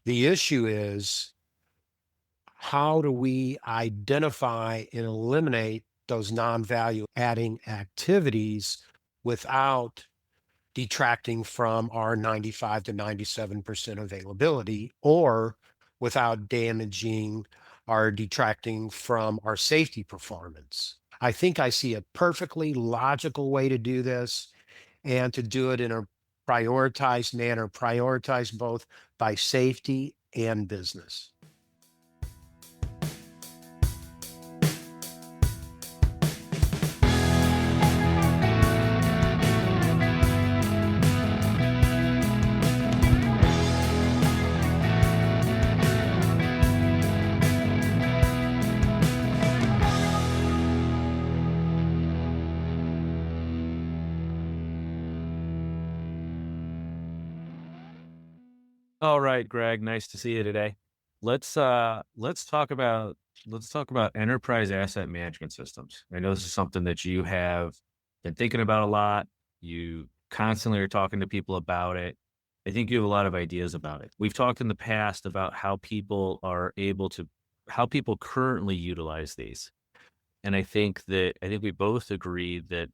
The issue is, how do we identify and eliminate those non-value adding activities without detracting from our 95 to 97% availability, or without damaging or detracting from our safety performance? I think I see a perfectly logical way to do this, and to do it in a prioritized manner, prioritized both by safety and business. All right, Greg, nice to see you today. Let's talk about enterprise asset management systems. I know this is something that you have been thinking about a lot. You constantly are talking to people about it. I think you have a lot of ideas about it. We've talked in the past about how people currently utilize these. And I think we both agree that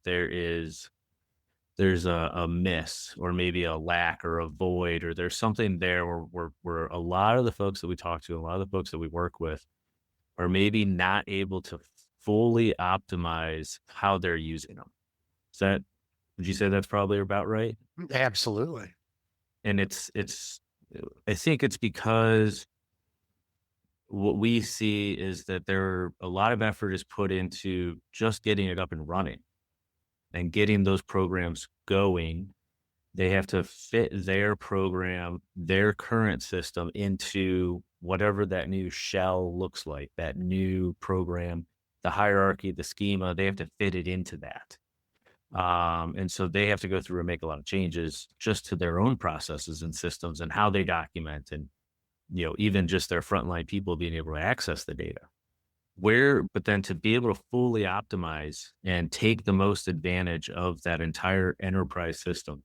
there's a miss or maybe a lack or a void, or there's something there where a lot of the folks that we talk to, a lot of the folks that we work with are maybe not able to fully optimize how they're using them. Is that, would you say that's probably about right? Absolutely. And I think it's because what we see is that a lot of effort is put into just getting it up and running and getting those programs going. They have to fit their program, their current system into whatever that new shell looks like, that new program, the hierarchy, the schema, they have to fit it into that. And so they have to go through and make a lot of changes just to their own processes and systems and how they document, and, even just their frontline people being able to access the data. But then to be able to fully optimize and take the most advantage of that entire enterprise system,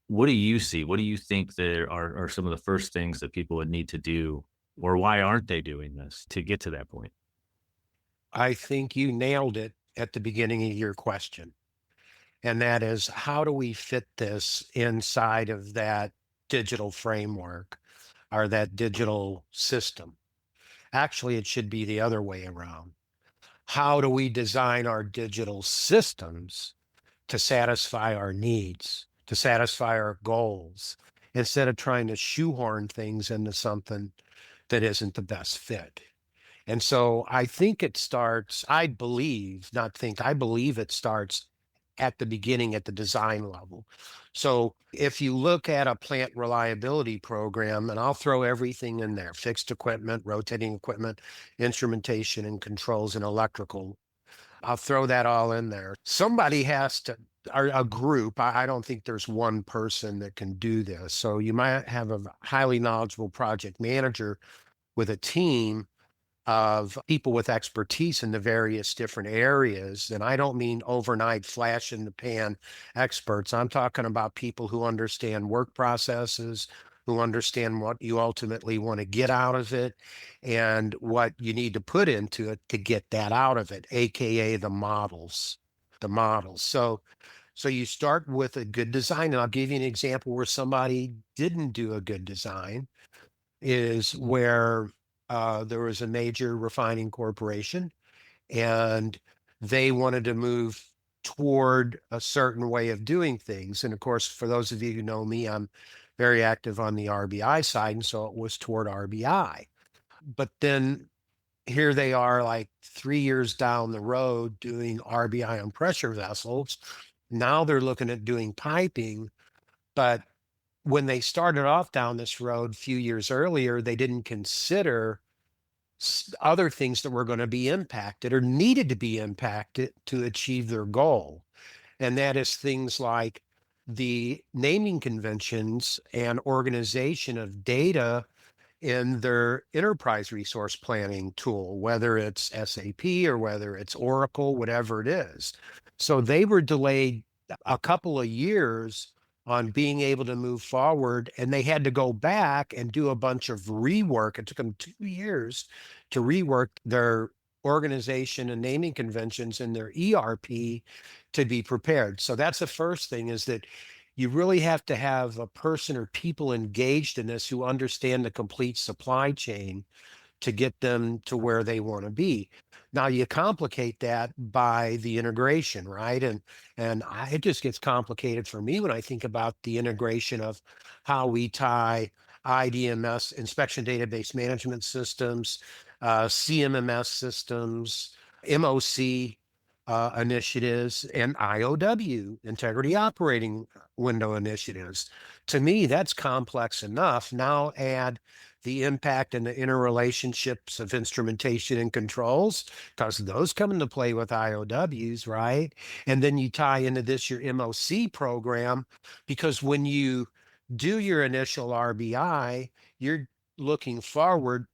what do you see? What do you think there are some of the first things that people would need to do, or why aren't they doing this to get to that point? I think you nailed it at the beginning of your question. And that is, how do we fit this inside of that digital framework or that digital system? Actually, it should be the other way around. How do we design our digital systems to satisfy our needs, to satisfy our goals, instead of trying to shoehorn things into something that isn't the best fit? And so I think it starts, I believe, not think, I believe it starts at the beginning at the design level. So if you look at a plant reliability program, and I'll throw everything in there: fixed equipment, rotating equipment, instrumentation and controls, and electrical, I'll throw that all in there. Somebody has to, or a group. I don't think there's one person that can do this. So you might have a highly knowledgeable project manager with a team of people with expertise in the various different areas. And I don't mean overnight flash in the pan experts. I'm talking about people who understand work processes, who understand what you ultimately want to get out of it and what you need to put into it to get that out of it, AKA the models. The models. So you start with a good design. And I'll give you an example where somebody didn't do a good design, is where there was a major refining corporation, and they wanted to move toward a certain way of doing things. And of course, for those of you who know me, I'm very active on the RBI side. And so it was toward RBI. But then here they are, like 3 years down the road, doing RBI on pressure vessels. Now they're looking at doing piping. But when they started off down this road a few years earlier, they didn't consider other things that were going to be impacted or needed to be impacted to achieve their goal. And that is things like the naming conventions and organization of data in their enterprise resource planning tool, whether it's SAP or whether it's Oracle, whatever it is. So they were delayed a couple of years on being able to move forward. And they had to go back and do a bunch of rework. It took them 2 years to rework their organization and naming conventions in their ERP to be prepared. So that's the first thing, is that you really have to have a person or people engaged in this who understand the complete supply chain to get them to where they want to be. Now you complicate that by the integration, right? It just gets complicated for me when I think about the integration of how we tie IDMS, inspection database management systems, CMMS systems, MOC initiatives, and IOW, integrity operating window initiatives. To me, that's complex enough. Now add the impact and the interrelationships of instrumentation and controls, because those come into play with IOWs, right? And then you tie into this your MOC program, because when you do your initial RBI, you're looking forward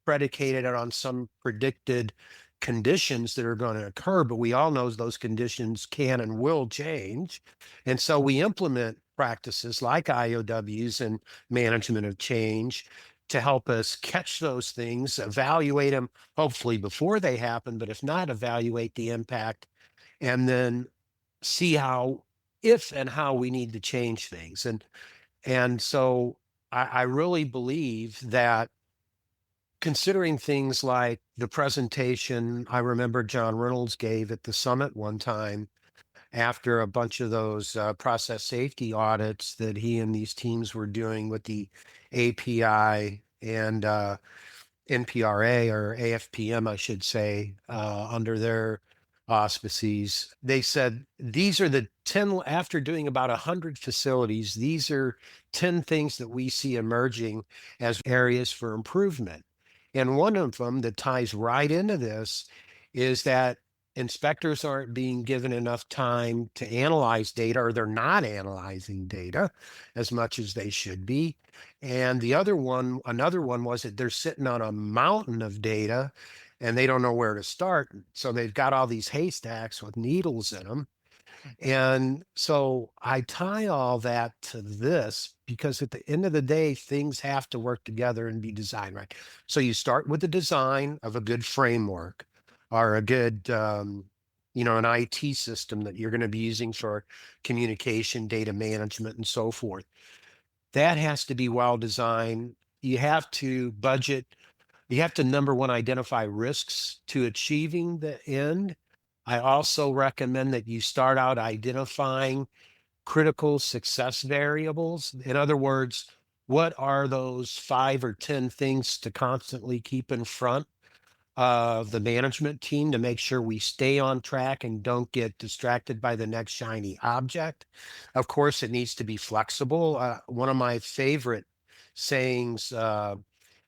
predicated on some predicted conditions that are going to occur, but we all know those conditions can and will change. And so we implement practices like IOWs and management of change to help us catch those things, evaluate them, hopefully before they happen, but if not, evaluate the impact, and then see how, if and how we need to change things. And so I really believe that, considering things like the presentation I remember John Reynolds gave at the summit one time after a bunch of those process safety audits that he and these teams were doing with the API and NPRA, or AFPM, I should say, under their auspices. They said these are the 10, after doing about 100 facilities, these are 10 things that we see emerging as areas for improvement. And one of them that ties right into this is that inspectors aren't being given enough time to analyze data, or they're not analyzing data as much as they should be. And the other one, another one, was that they're sitting on a mountain of data and they don't know where to start. So they've got all these haystacks with needles in them. And so I tie all that to this because at the end of the day, things have to work together and be designed right. So you start with the design of a good framework, or a good, an IT system that you're going to be using for communication, data management, and so forth. That has to be well designed. You have to budget. You have to, number one, identify risks to achieving the end. I also recommend that you start out identifying critical success variables. In other words, what are those 5 or 10 things to constantly keep in front of the management team to make sure we stay on track and don't get distracted by the next shiny object? Of course, it needs to be flexible. One of my favorite sayings,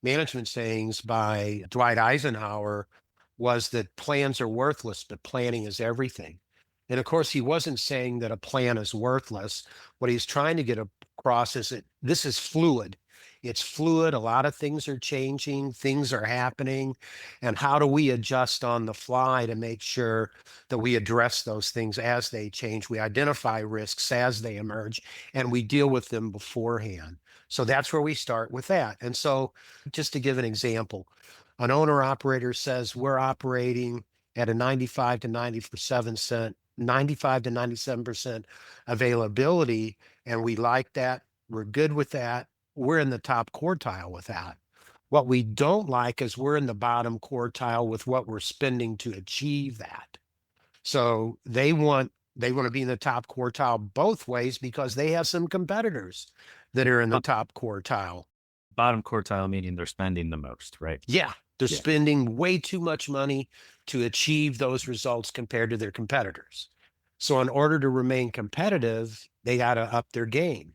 management sayings by Dwight Eisenhower, was that plans are worthless, but planning is everything. And of course, he wasn't saying that a plan is worthless. What he's trying to get across is that this is fluid. It's fluid. A lot of things are changing, things are happening. And how do we adjust on the fly to make sure that we address those things as they change? We identify risks as they emerge and we deal with them beforehand. So that's where we start with that. And so, just to give an example, an owner operator says we're operating at a 95 to 97% availability, and we like that. We're good with that. We're in the top quartile with that. What we don't like is we're in the bottom quartile with what we're spending to achieve that. So they want to be in the top quartile both ways because they have some competitors that are in the Bo top quartile. bottom quartile meaning they're spending the most, right? Yeah, they're Yeah. spending way too much money to achieve those results compared to their competitors. So in order to remain competitive, they got to up their game.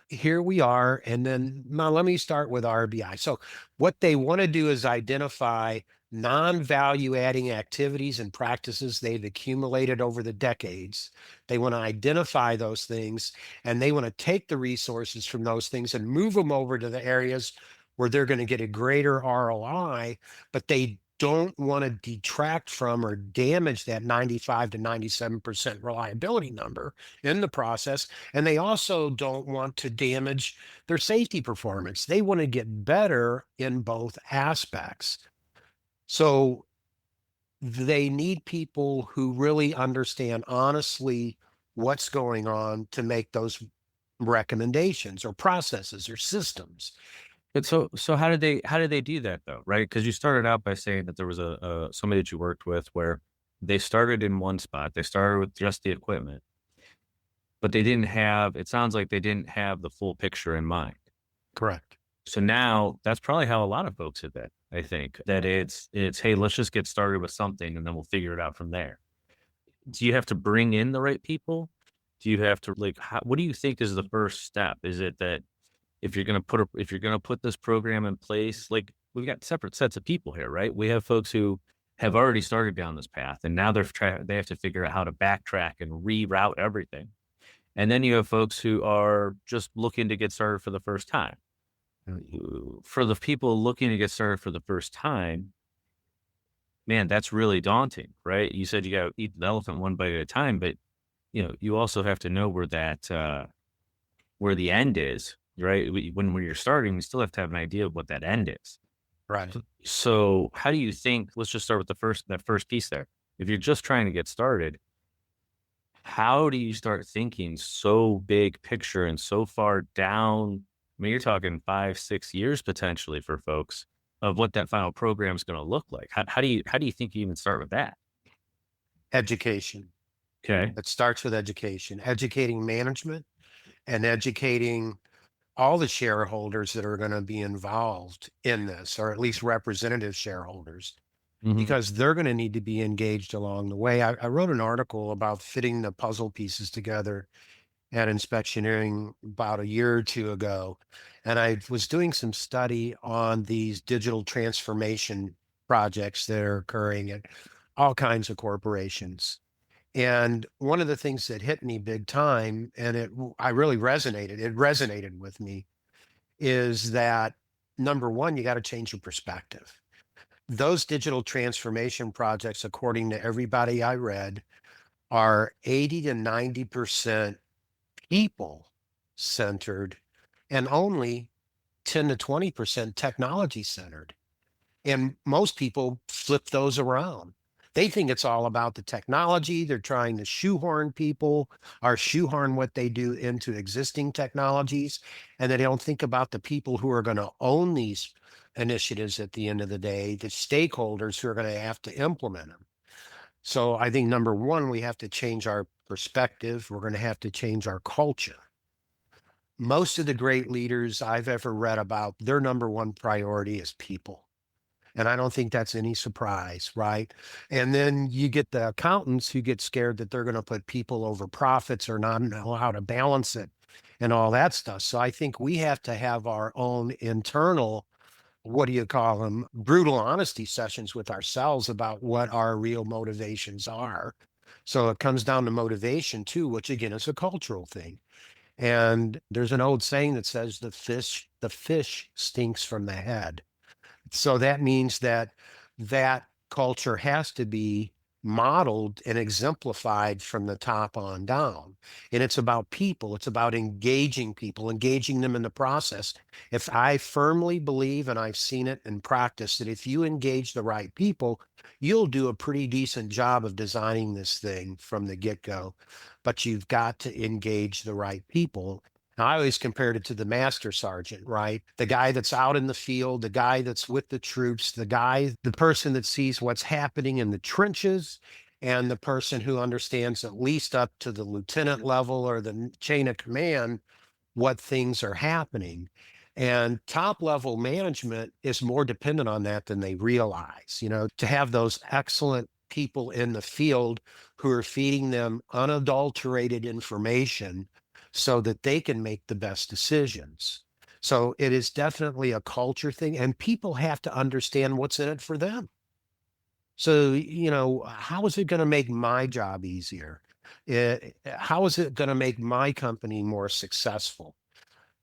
Here we are. And then now let me start with RBI. So what they want to do is identify non-value adding activities and practices they've accumulated over the decades. They want to identify those things, and they want to take the resources from those things and move them over to the areas where they're going to get a greater ROI, but they don't want to detract from or damage that 95 to 97% reliability number in the process. And they also don't want to damage their safety performance. They want to get better in both aspects. So they need people who really understand honestly what's going on to make those recommendations or processes or systems. But so how did they do that though, right? Because you started out by saying that there was a somebody that you worked with where they started in one spot, they started with just the equipment, but they didn't have. It sounds like they didn't have the full picture in mind. Correct. So now that's probably how a lot of folks have been. I think that it's hey, let's just get started with something and then we'll figure it out from there. Do you have to bring in the right people? Do you have to like what do you think is the first step? Is it that if you're gonna put this program in place, like we've got separate sets of people here, right? We have folks who have already started down this path and now they have to figure out how to backtrack and reroute everything. And then you have folks who are just looking to get started for the first time. For the people looking to get started for the first time, man, that's really daunting, right? You said you got to eat the elephant one bite at a time, but you also have to know where the end is, right? When you're starting, you still have to have an idea of what that end is. Right. So how do you think? Let's just start with that first piece there. If you're just trying to get started, how do you start thinking so big picture and so far down? I mean, you're talking 5, 6 years potentially for folks of what that final program is going to look like. How do you think you even start with that? Education. Okay. It starts with education, educating management and educating all the shareholders that are going to be involved in this, or at least representative shareholders, Hmm. because they're going to need to be engaged along the way. I wrote an article about fitting the puzzle pieces together at Inspectioneering about a year or two ago. And I was doing some study on these digital transformation projects that are occurring at all kinds of corporations. And one of the things that hit me big time, and I really it resonated with me, is that number one, you got to change your perspective. Those digital transformation projects, according to everybody I read, are 80 to 90% people centered and only 10 to 20% technology centered. And most people flip those around. They think it's all about the technology. They're trying to shoehorn people or shoehorn what they do into existing technologies. And they don't think about the people who are going to own these initiatives at the end of the day, the stakeholders who are going to have to implement them. So I think number one, we have to change our perspective. We're going to have to change our culture. Most of the great leaders I've ever read about, their number one priority is people. And I don't think that's any surprise, right? And then you get the accountants who get scared that they're going to put people over profits or not know how to balance it and all that stuff. So I think we have to have our own internal, what do you call them, brutal honesty sessions with ourselves about what our real motivations are. So it comes down to motivation too, which again is a cultural thing. And there's an old saying that says the fish stinks from the head. So that means that that culture has to be modeled and exemplified from the top on down. And it's about people, it's about engaging people, engaging them in the process. If I firmly believe, and I've seen it in practice, that if you engage the right people, you'll do a pretty decent job of designing this thing from the get go. But you've got to engage the right people. Now, I always compared it to the master sergeant, right? The guy that's out in the field, the guy that's with the troops, the person that sees what's happening in the trenches, and the person who understands at least up to the lieutenant level or the chain of command what things are happening. And top level management is more dependent on that than they realize, to have those excellent people in the field who are feeding them unadulterated information so that they can make the best decisions. So it is definitely a culture thing, and people have to understand what's in it for them. So, how is it going to make my job easier? How is it going to make my company more successful?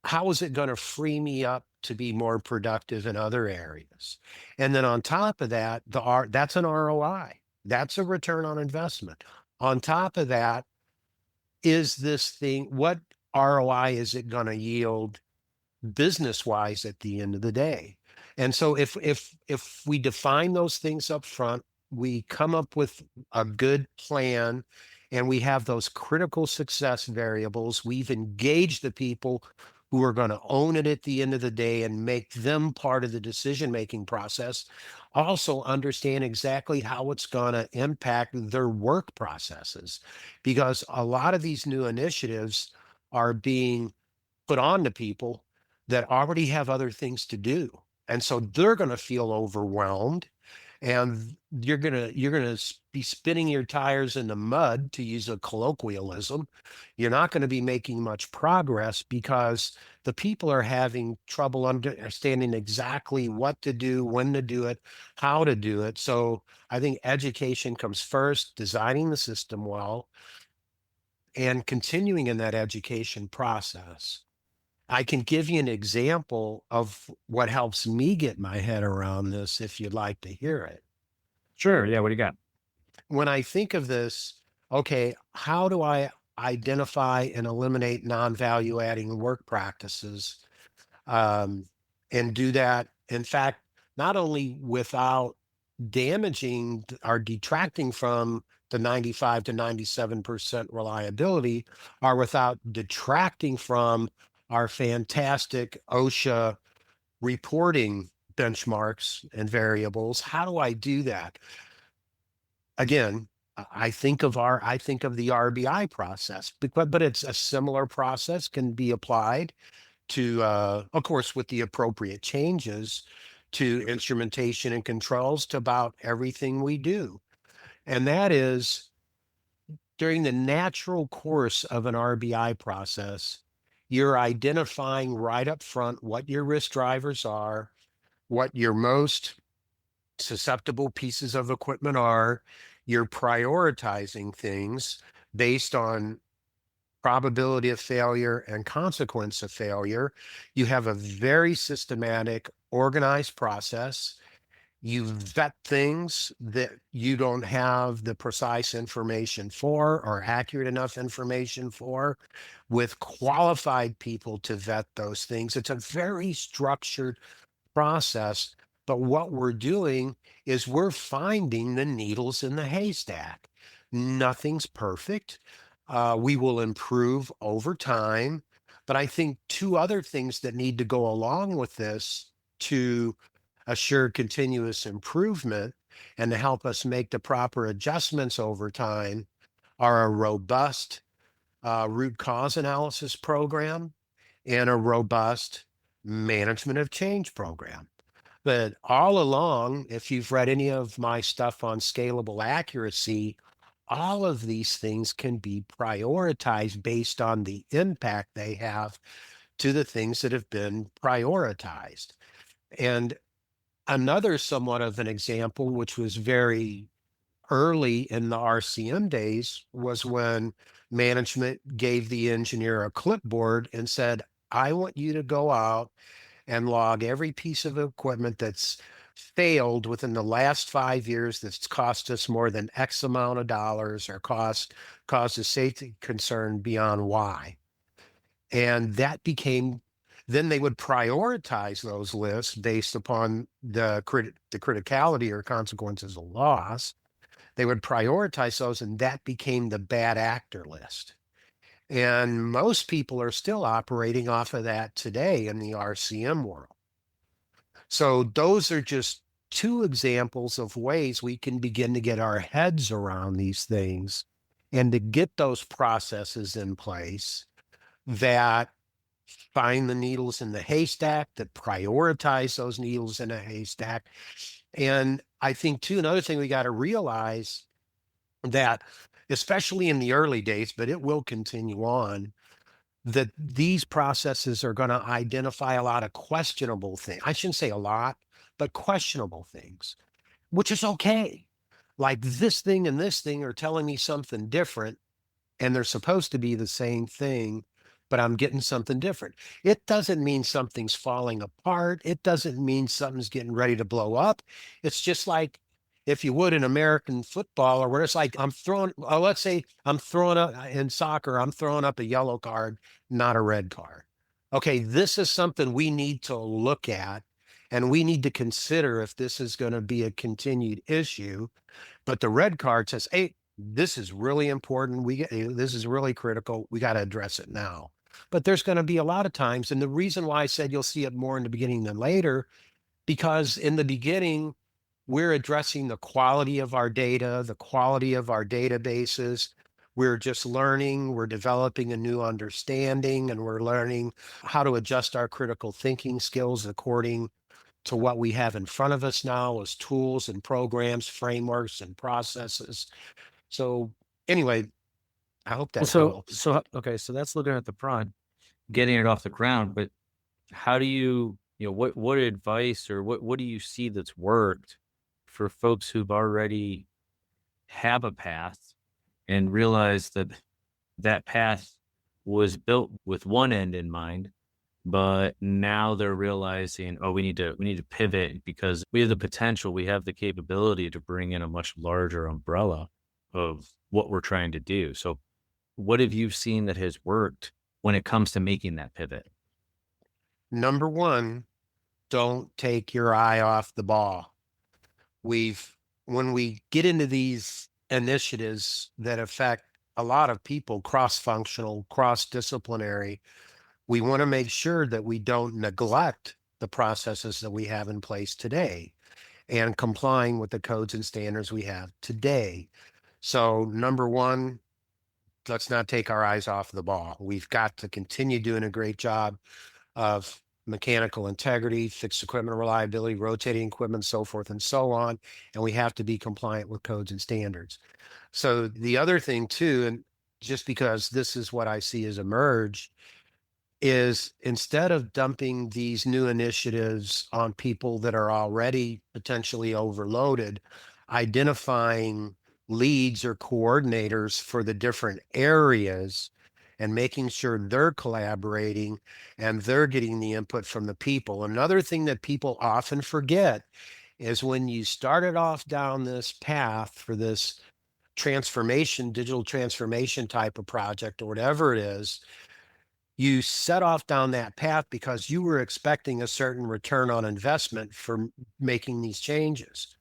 how is it going to free me up to be more productive in other areas? And then on top of that, that's an ROI. That's a return on investment. On top of that, is this thing, what ROI is it going to yield business wise at the end of the day? And so if we define those things up front, we come up with a good plan, and we have those critical success variables. We've engaged the people who are going to own it at the end of the day and make them part of the decision making process. Also understand exactly how it's going to impact their work processes, because a lot of these new initiatives are being put on to people that already have other things to do. And so they're going to feel overwhelmed, and you're going to be spinning your tires in the mud, to use a colloquialism. You're not going to be making much progress because the people are having trouble understanding exactly what to do, when to do it, how to do it. So I think education comes first, designing the system well, and continuing in that education process. I can give you an example of what helps me get my head around this if you'd like to hear it. Sure. Yeah. What do you got? When I think of this, okay, how do I identify and eliminate non-value adding work practices, um, and do that, in fact, not only without damaging or detracting from the 95 to 97% reliability, or without detracting from our fantastic OSHA reporting benchmarks and variables? How do I do that? Again, I think of the RBI process, but it's a similar process, can be applied to, of course, with the appropriate changes to instrumentation and controls, to about everything we do. And that is, during the natural course of an RBI process, you're identifying right up front what your risk drivers are, what your most susceptible pieces of equipment are. You're prioritizing things based on probability of failure and consequence of failure. You have a very systematic, organized process. You vet things that you don't have the precise information for, or accurate enough information for, with qualified people to vet those things. It's a very structured process. But what we're doing is we're finding the needles in the haystack. Nothing's perfect. We will improve over time. But I think two other things that need to go along with this to assure continuous improvement and to help us make the proper adjustments over time are a robust root cause analysis program and a robust management of change program. But all along, if you've read any of my stuff on scalable accuracy, all of these things can be prioritized based on the impact they have to the things that have been prioritized. And another somewhat of an example, which was very early in the RCM days, was when management gave the engineer a clipboard and said, I want you to go out and log every piece of equipment that's failed within the last 5 years, that's cost us more than X amount of dollars, or caused a safety concern beyond Y. And that became, then they would prioritize those lists based upon the criticality or consequences of loss. They would prioritize those, and that became the bad actor list. And most people are still operating off of that today in the RCM world. So those are just two examples of ways we can begin to get our heads around these things, and to get those processes in place that find the needles in the haystack, that prioritize those needles in a haystack. And I think too, another thing we got to realize, that especially in the early days, but it will continue on, that these processes are going to identify a lot of questionable things. I shouldn't say a lot, but questionable things, which is okay. Like, this thing and this thing are telling me something different, and they're supposed to be the same thing, but I'm getting something different. It doesn't mean something's falling apart. It doesn't mean something's getting ready to blow up. It's just like, if you would, in American football, or where it's like I'm throwing, let's say I'm throwing up in soccer, I'm throwing up a yellow card, not a red card. Okay, this is something we need to look at, and we need to consider if this is going to be a continued issue. But the red card says, hey, this is really important. This is really critical. We got to address it now. But there's going to be a lot of times, and the reason why I said you'll see it more in the beginning than later, because in the beginning, we're addressing the quality of our data, the quality of our databases. We're just learning, we're developing a new understanding, and we're learning how to adjust our critical thinking skills according to what we have in front of us now as tools and programs, frameworks and processes. So anyway, I hope Well, that helps. okay, so that's looking at the front, getting it off the ground, but how do what advice or what do you see that's worked for folks who've already have a path and realize that that path was built with one end in mind, but now they're realizing, oh, we need to pivot because we have the potential, we have the capability to bring in a much larger umbrella of what we're trying to do. So what have you seen that has worked when it comes to making that pivot? Number one, don't take your eye off the ball. We've, when we get into these initiatives that affect a lot of people, cross functional, cross disciplinary, we want to make sure that we don't neglect the processes that we have in place today and complying with the codes and standards we have today. So, number one, let's not take our eyes off the ball. We've got to continue doing a great job of mechanical integrity, fixed equipment reliability, rotating equipment, so forth and so on. And we have to be compliant with codes and standards. So the other thing too, and just because this is what I see as emerge, is instead of dumping these new initiatives on people that are already potentially overloaded, identifying leads or coordinators for the different areas and making sure they're collaborating and they're getting the input from the people. Another thing that people often forget is when you started off down this path for this transformation, digital transformation type of project or whatever it is, you set off down that path because you were expecting a certain return on investment for making these changes.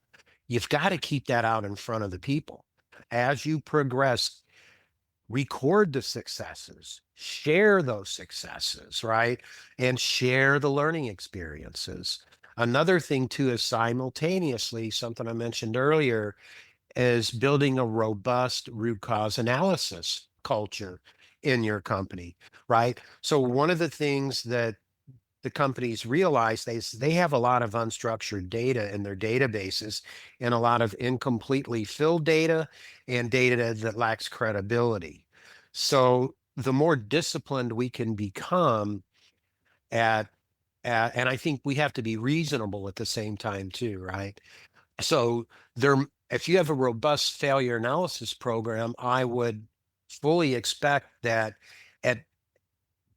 You've got to keep that out in front of the people. As you progress, record the successes, share those successes, right? And share the learning experiences. Another thing, too, is simultaneously, something I mentioned earlier, is building a robust root cause analysis culture in your company, right? So one of the things that the companies realize they have a lot of unstructured data in their databases and a lot of incompletely filled data and data that lacks credibility. So the more disciplined we can become at, and I think we have to be reasonable at the same time too, right? So there, if you have a robust failure analysis program, I would fully expect that it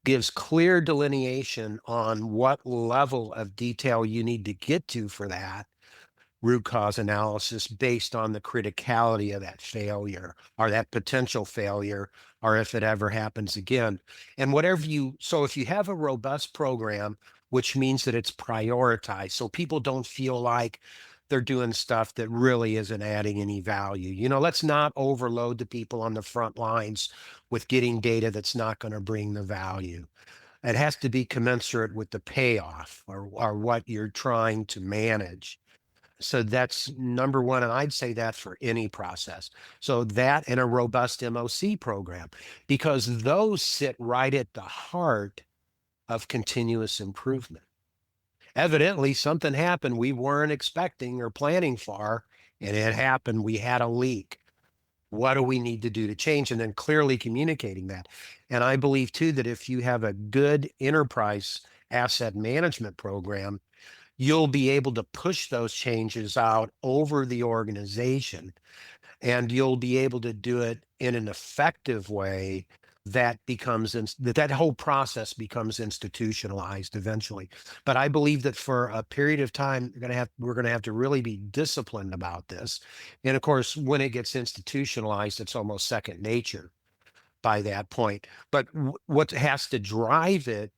gives clear delineation on what level of detail you need to get to for that root cause analysis based on the criticality of that failure or that potential failure, or if it ever happens again. And whatever you, so if you have a robust program, which means that it's prioritized, so people don't feel like they're doing stuff that really isn't adding any value. Let's not overload the people on the front lines with getting data that's not going to bring the value. It has to be commensurate with the payoff or what you're trying to manage. So that's number one. And I'd say that for any process. So that and a robust MOC program, because those sit right at the heart of continuous improvement. Evidently, something happened we weren't expecting or planning for, and it happened. We had a leak. What do we need to do to change? And then clearly communicating that. And I believe too that if you have a good enterprise asset management program, you'll be able to push those changes out over the organization, and you'll be able to do it in an effective way that whole process becomes institutionalized eventually. But I believe that for a period of time, we're going to have to really be disciplined about this. And of course, when it gets institutionalized, it's almost second nature by that point. But what has to drive it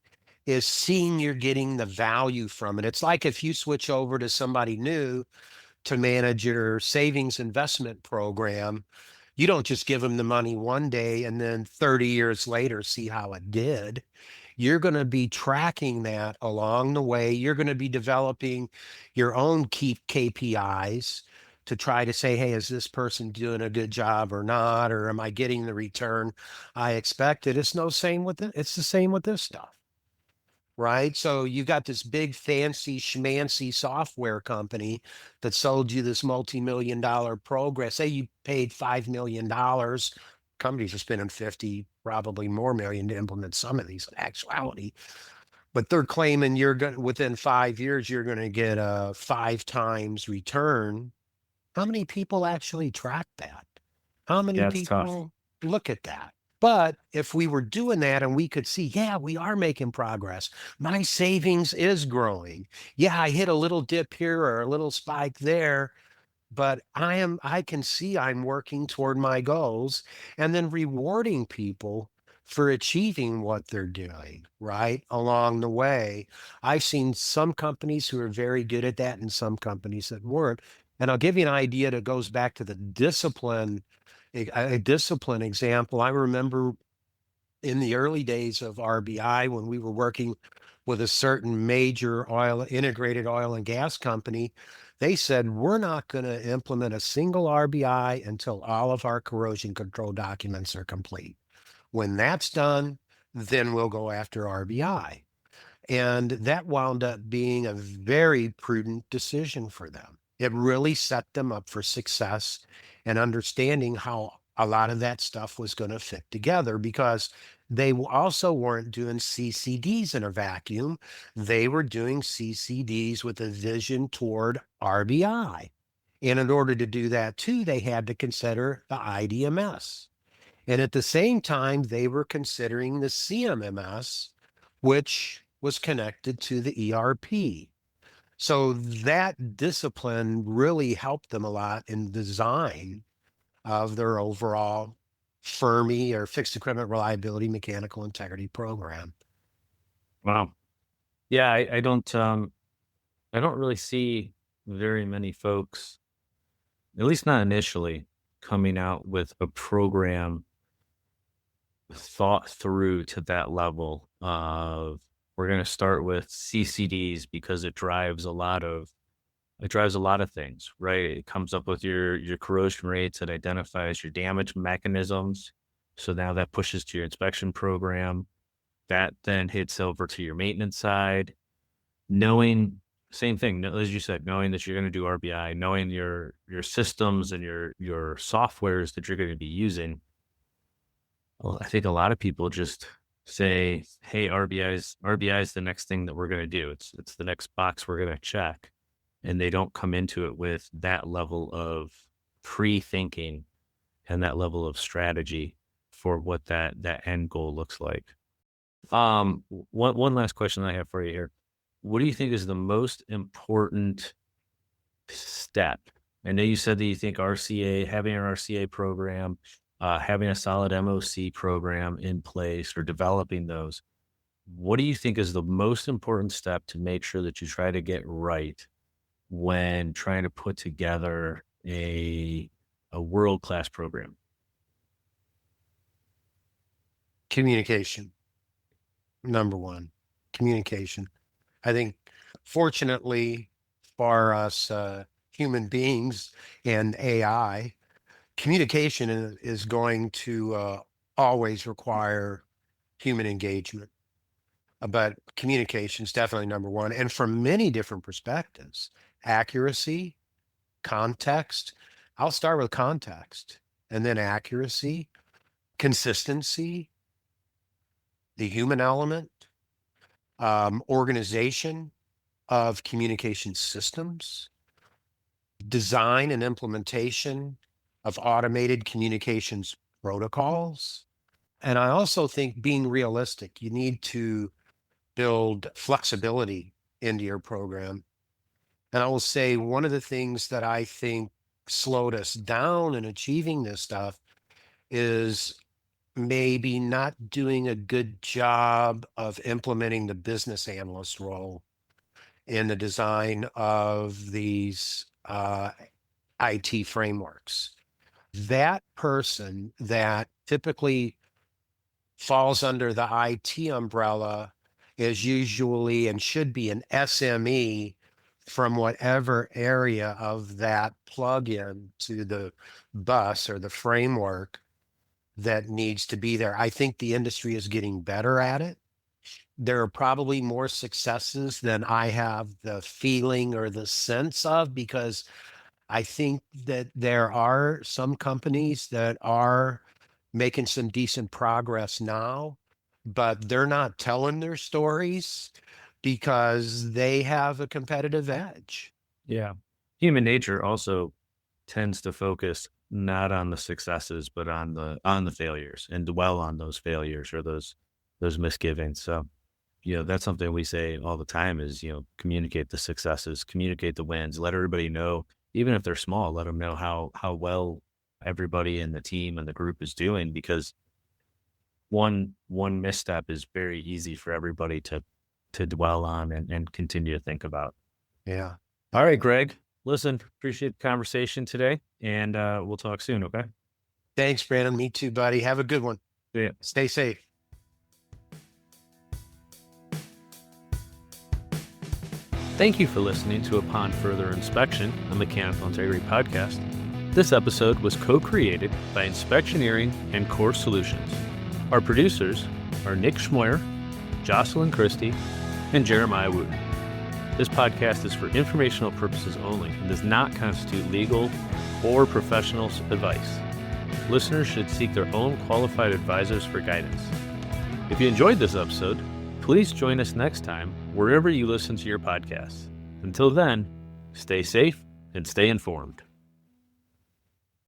is seeing you're getting the value from it. It's like if you switch over to somebody new to manage your savings investment program, you don't just give them the money one day and then 30 years later see how it did. You're going to be tracking that along the way. You're going to be developing your own key KPIs to try to say, hey, is this person doing a good job or not? Or am I getting the return I expected? It's the same with this stuff, right? So you've got this big fancy schmancy software company that sold you this multi-million dollar program. Say you paid $5 million. Companies are spending 50, probably more million to implement some of these in actuality. But they're claiming you're going within 5 years, you're going to get a 5 times return. How many people actually track that? How many Yeah, it's tough. people look at that? But if we were doing that and we could see, yeah, we are making progress. My savings is growing. Yeah, I hit a little dip here or a little spike there, but I can see I'm working toward my goals and then rewarding people for achieving what they're doing, right? Along the way. I've seen some companies who are very good at that and some companies that weren't. And I'll give you an idea that goes back to the discipline, a discipline example. I remember in the early days of RBI when we were working with a certain major integrated oil and gas company, they said, we're not going to implement a single RBI until all of our corrosion control documents are complete. When that's done, then we'll go after RBI. And that wound up being a very prudent decision for them. It really set them up for success and understanding how a lot of that stuff was going to fit together because they also weren't doing CCDs in a vacuum. They were doing CCDs with a vision toward RBI. And in order to do that too, they had to consider the IDMS. And at the same time, they were considering the CMMS, which was connected to the ERP. So that discipline really helped them a lot in design of their overall FERMI or fixed equipment reliability mechanical integrity program. Wow. Yeah, I don't really see very many folks, at least not initially, coming out with a program thought through to that level of we're going to start with CCDs because it drives a lot of things, right? It comes up with your corrosion rates, it identifies your damage mechanisms. So now that pushes to your inspection program. That then hits over to your maintenance side. Knowing same thing, as you said, knowing that you're going to do RBI, knowing your systems and your softwares that you're going to be using. Well, I think a lot of people just say, "Hey, RBI is the next thing that we're going to do. It's the next box we're going to check," and they don't come into it with that level of pre-thinking and that level of strategy for what that end goal looks like. One last question I have for you here. What do you think is the most important step? I know you said that you think RCA, having an RCA program, having a solid MOC program in place or developing those. What do you think is the most important step to make sure that you try to get right when trying to put together a world-class program? Communication, number one, communication. I think, fortunately for us human beings and AI, communication is going to always require human engagement. But communication is definitely number one. And from many different perspectives, accuracy, context. I'll start with context and then accuracy, consistency, the human element, organization of communication systems, design and implementation of automated communications protocols, And I also think being realistic, you need to build flexibility into your program. And I will say one of the things that I think slowed us down in achieving this stuff is maybe not doing a good job of implementing the business analyst role in the design of these IT frameworks. That person that typically falls under the IT umbrella is usually and should be an SME from whatever area of that plugin to the bus or the framework that needs to be there. I think the industry is getting better at it. There are probably more successes than I have the feeling or the sense of, because I think that there are some companies that are making some decent progress now, but they're not telling their stories because they have a competitive edge. Yeah. Human nature also tends to focus not on the successes, but on the failures and dwell on those failures or those misgivings. So, that's something we say all the time is, communicate the successes, communicate the wins, let everybody know, even if they're small, let them know how well everybody in the team and the group is doing, because one misstep is very easy for everybody to dwell on and continue to think about. Yeah. All right, Greg. Listen, appreciate the conversation today, and we'll talk soon. Okay. Thanks, Brandon. Me too, buddy. Have a good one. Yeah. Stay safe. Thank you for listening to Upon Further Inspection, a mechanical integrity podcast. This episode was co-created by Inspectioneering and Core Solutions. Our producers are Nick Schmoyer, Jocelyn Christie, and Jeremiah Wooten. This podcast is for informational purposes only and does not constitute legal or professional advice. Listeners should seek their own qualified advisors for guidance. If you enjoyed this episode, please join us next time wherever you listen to your podcasts. Until then, stay safe and stay informed.